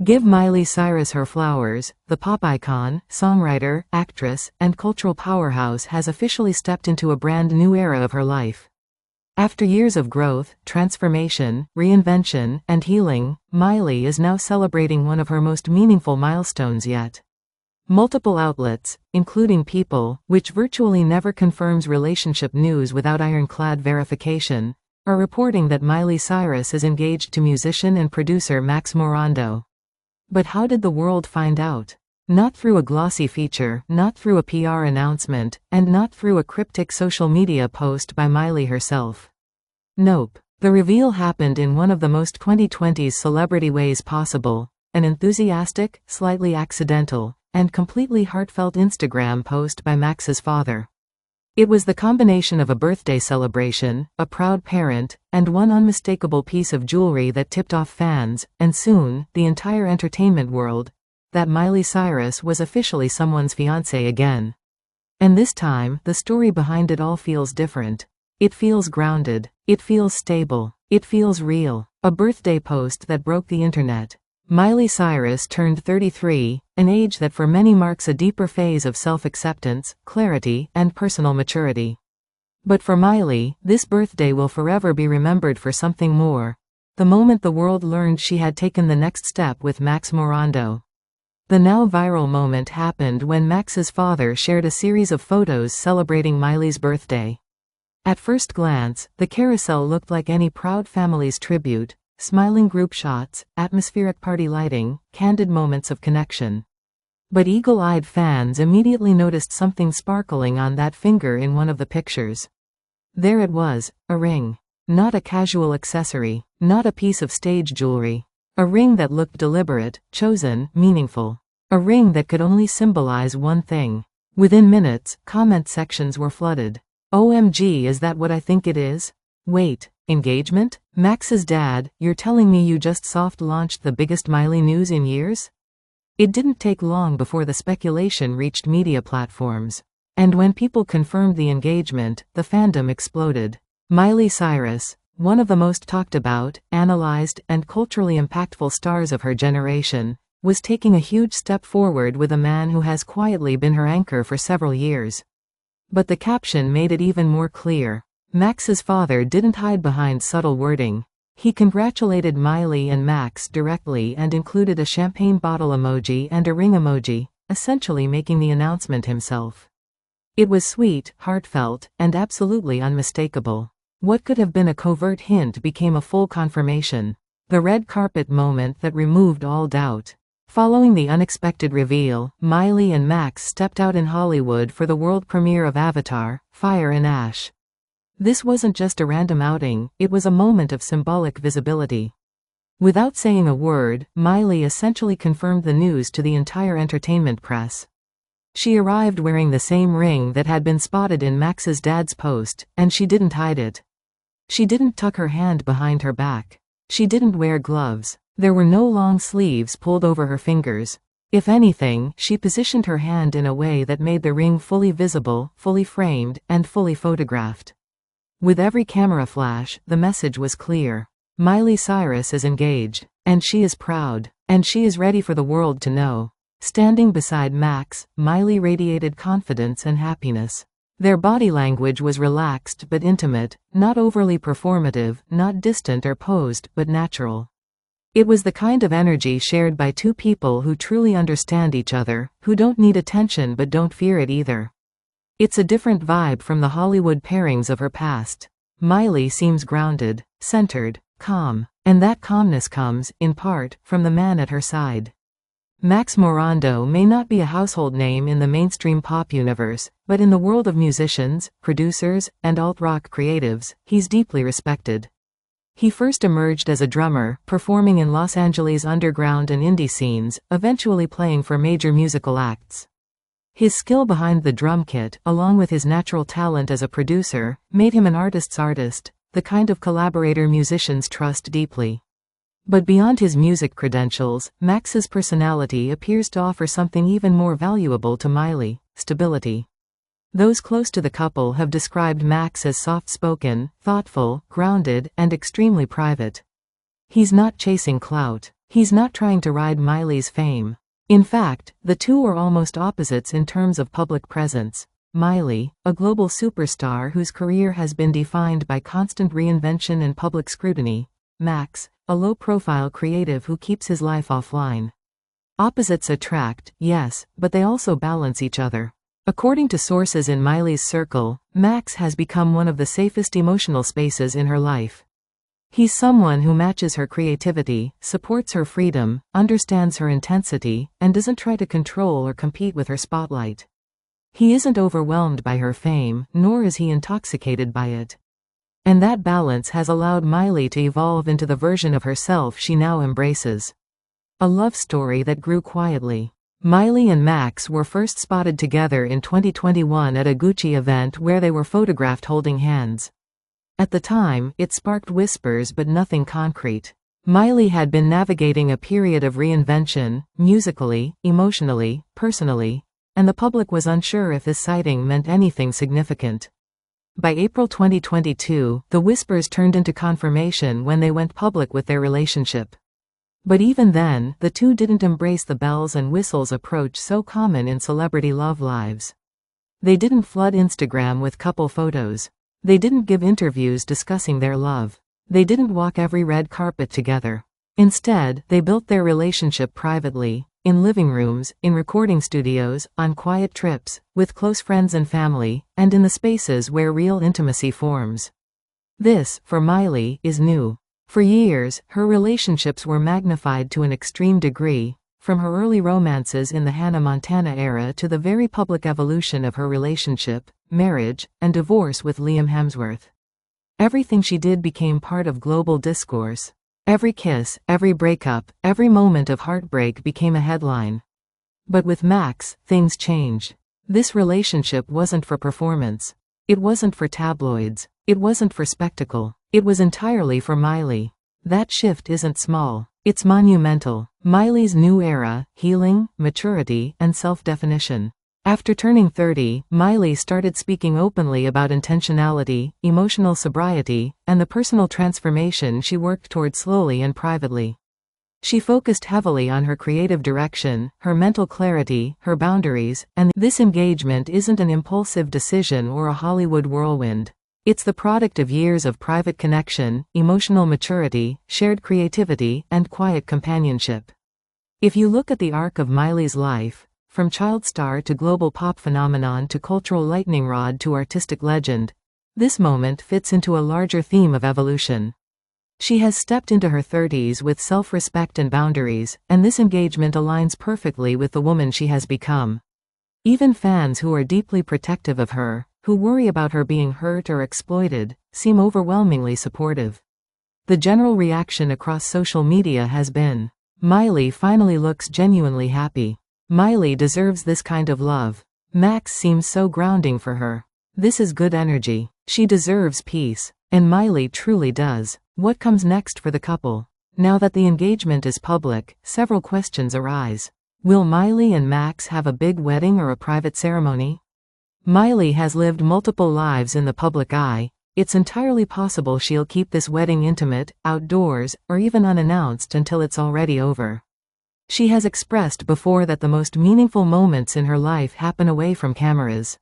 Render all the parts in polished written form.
Give Miley Cyrus her flowers. The pop icon, songwriter, actress, and cultural powerhouse has officially stepped into a brand new era of her life. After years of growth, transformation, reinvention, and healing, Miley is now celebrating one of her most meaningful milestones yet. Multiple outlets, including People, which virtually never confirms relationship news without ironclad verification, are reporting that Miley Cyrus is engaged to musician and producer Maxx Morando. But how did the world find out? Not through a glossy feature, not through a PR announcement, and not through a cryptic social media post by Miley herself. Nope. The reveal happened in one of the most 2020's celebrity ways possible, an enthusiastic, slightly accidental, and completely heartfelt Instagram post by Max's father. It was the combination of a birthday celebration, a proud parent, and one unmistakable piece of jewelry that tipped off fans, and soon, the entire entertainment world, that Miley Cyrus was officially someone's fiancé again. And this time, the story behind it all feels different. It feels grounded. It feels stable. It feels real. A birthday post that broke the internet. Miley Cyrus turned 33, an age that for many marks a deeper phase of self-acceptance, clarity, and personal maturity. But for Miley, this birthday will forever be remembered for something more. The moment the world learned she had taken the next step with Maxx Morando. The now viral moment happened when Max's father shared a series of photos celebrating Miley's birthday. At first glance, the carousel looked like any proud family's tribute. Smiling group shots, atmospheric party lighting, candid moments of connection. But eagle-eyed fans immediately noticed something sparkling on that finger in one of the pictures. There it was, a ring. Not a casual accessory, not a piece of stage jewelry. A ring that looked deliberate, chosen, meaningful. A ring that could only symbolize one thing. Within minutes, comment sections were flooded. OMG, is that what I think it is? Wait. Engagement? Max's dad, you're telling me you just soft-launched the biggest Miley news in years? It didn't take long before the speculation reached media platforms. And when people confirmed the engagement, the fandom exploded. Miley Cyrus, one of the most talked about, analyzed, and culturally impactful stars of her generation, was taking a huge step forward with a man who has quietly been her anchor for several years. But the caption made it even more clear. Max's father didn't hide behind subtle wording. He congratulated Miley and Maxx directly and included a champagne bottle emoji and a ring emoji, essentially making the announcement himself. It was sweet, heartfelt, and absolutely unmistakable. What could have been a covert hint became a full confirmation. The red carpet moment that removed all doubt. Following the unexpected reveal, Miley and Maxx stepped out in Hollywood for the world premiere of Avatar: Fire and Ash. This wasn't just a random outing, it was a moment of symbolic visibility. Without saying a word, Miley essentially confirmed the news to the entire entertainment press. She arrived wearing the same ring that had been spotted in Max's dad's post, and she didn't hide it. She didn't tuck her hand behind her back. She didn't wear gloves. There were no long sleeves pulled over her fingers. If anything, she positioned her hand in a way that made the ring fully visible, fully framed, and fully photographed. With every camera flash, the message was clear. Miley Cyrus is engaged. And she is proud. And she is ready for the world to know. Standing beside Maxx, Miley radiated confidence and happiness. Their body language was relaxed but intimate, not overly performative, not distant or posed, but natural. It was the kind of energy shared by two people who truly understand each other, who don't need attention but don't fear it either. It's a different vibe from the Hollywood pairings of her past. Miley seems grounded, centered, calm, and that calmness comes, in part, from the man at her side. Maxx Morando may not be a household name in the mainstream pop universe, but in the world of musicians, producers, and alt-rock creatives, he's deeply respected. He first emerged as a drummer, performing in Los Angeles' underground and indie scenes, eventually playing for major musical acts. His skill behind the drum kit, along with his natural talent as a producer, made him an artist's artist, the kind of collaborator musicians trust deeply. But beyond his music credentials, Max's personality appears to offer something even more valuable to Miley: stability. Those close to the couple have described Maxx as soft-spoken, thoughtful, grounded, and extremely private. He's not chasing clout. He's not trying to ride Miley's fame. In fact, the two are almost opposites in terms of public presence. Miley, a global superstar whose career has been defined by constant reinvention and public scrutiny. Maxx, a low-profile creative who keeps his life offline. Opposites attract, yes, but they also balance each other. According to sources in Miley's circle, Maxx has become one of the safest emotional spaces in her life. He's someone who matches her creativity, supports her freedom, understands her intensity, and doesn't try to control or compete with her spotlight. He isn't overwhelmed by her fame, nor is he intoxicated by it. And that balance has allowed Miley to evolve into the version of herself she now embraces. A love story that grew quietly. Miley and Maxx were first spotted together in 2021 at a Gucci event where they were photographed holding hands. At the time, it sparked whispers but nothing concrete. Miley had been navigating a period of reinvention, musically, emotionally, personally, and the public was unsure if this sighting meant anything significant. By April 2022, the whispers turned into confirmation when they went public with their relationship. But even then, the two didn't embrace the bells and whistles approach so common in celebrity love lives. They didn't flood Instagram with couple photos. They didn't give interviews discussing their love. They didn't walk every red carpet together. Instead, they built their relationship privately, in living rooms, in recording studios, on quiet trips, with close friends and family, and in the spaces where real intimacy forms. This, for Miley, is new. For years, her relationships were magnified to an extreme degree, from her early romances in the Hannah Montana era to the very public evolution of her relationship, marriage, and divorce with Liam Hemsworth. Everything she did became part of global discourse. Every kiss, every breakup, every moment of heartbreak became a headline. But with Maxx, things changed. This relationship wasn't for performance. It wasn't for tabloids. It wasn't for spectacle. It was entirely for Miley. That shift isn't small. It's monumental. Miley's new era, healing, maturity, and self-definition. After turning 30, Miley started speaking openly about intentionality, emotional sobriety, and the personal transformation she worked toward slowly and privately. She focused heavily on her creative direction, her mental clarity, her boundaries, and this engagement isn't an impulsive decision or a Hollywood whirlwind. It's the product of years of private connection, emotional maturity, shared creativity, and quiet companionship. If you look at the arc of Miley's life, from child star to global pop phenomenon to cultural lightning rod to artistic legend, this moment fits into a larger theme of evolution. She has stepped into her 30s with self-respect and boundaries, and this engagement aligns perfectly with the woman she has become. Even fans who are deeply protective of her, who worry about her being hurt or exploited, seem overwhelmingly supportive. The general reaction across social media has been, "Miley finally looks genuinely happy. Miley deserves this kind of love. Maxx seems so grounding for her. This is good energy. She deserves peace." And Miley truly does. What comes next for the couple? Now that the engagement is public, several questions arise. Will Miley and Maxx have a big wedding or a private ceremony? Miley has lived multiple lives in the public eye. It's entirely possible she'll keep this wedding intimate, outdoors, or even unannounced until it's already over. She has expressed before that the most meaningful moments in her life happen away from cameras.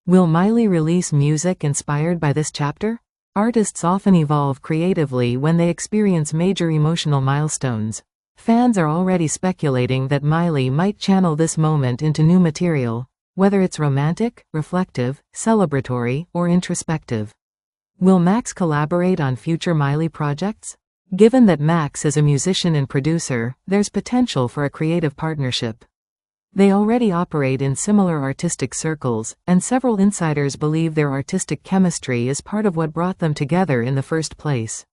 Will Miley release music inspired by this chapter? Artists often evolve creatively when they experience major emotional milestones. Fans are already speculating that Miley might channel this moment into new material, whether it's romantic, reflective, celebratory, or introspective. Will Maxx collaborate on future Miley projects? Given that Maxx is a musician and producer, there's potential for a creative partnership. They already operate in similar artistic circles, and several insiders believe their artistic chemistry is part of what brought them together in the first place.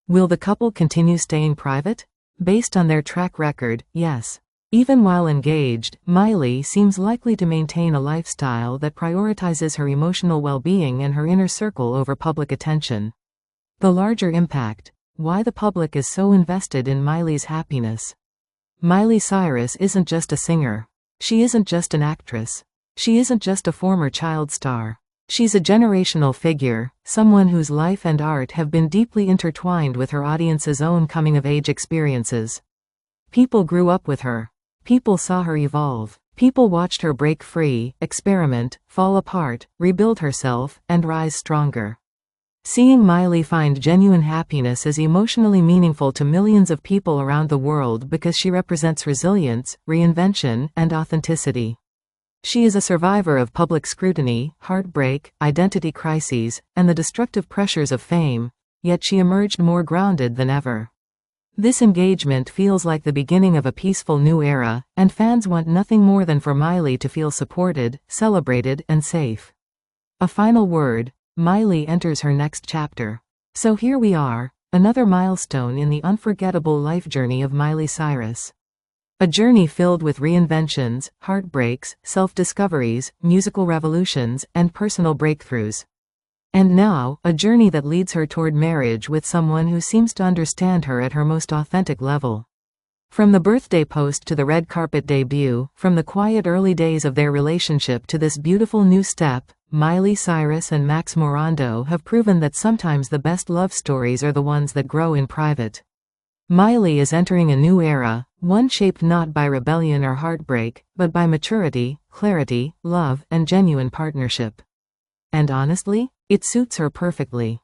Will the couple continue staying private? Based on their track record, yes. Even while engaged, Miley seems likely to maintain a lifestyle that prioritizes her emotional well-being and her inner circle over public attention. The larger impact. Why the public is so invested in Miley's happiness. Miley Cyrus isn't just a singer. She isn't just an actress. She isn't just a former child star. She's a generational figure, someone whose life and art have been deeply intertwined with her audience's own coming-of-age experiences. People grew up with her. People saw her evolve. People watched her break free, experiment, fall apart, rebuild herself, and rise stronger. Seeing Miley find genuine happiness is emotionally meaningful to millions of people around the world because she represents resilience, reinvention, and authenticity. She is a survivor of public scrutiny, heartbreak, identity crises, and the destructive pressures of fame, yet she emerged more grounded than ever. This engagement feels like the beginning of a peaceful new era, and fans want nothing more than for Miley to feel supported, celebrated, and safe. A final word: Miley enters her next chapter. So here we are, another milestone in the unforgettable life journey of Miley Cyrus. A journey filled with reinventions, heartbreaks, self-discoveries, musical revolutions, and personal breakthroughs. And now, a journey that leads her toward marriage with someone who seems to understand her at her most authentic level. From the birthday post to the red carpet debut, from the quiet early days of their relationship to this beautiful new step, Miley Cyrus and Maxx Morando have proven that sometimes the best love stories are the ones that grow in private. Miley is entering a new era, one shaped not by rebellion or heartbreak, but by maturity, clarity, love, and genuine partnership. And honestly, it suits her perfectly.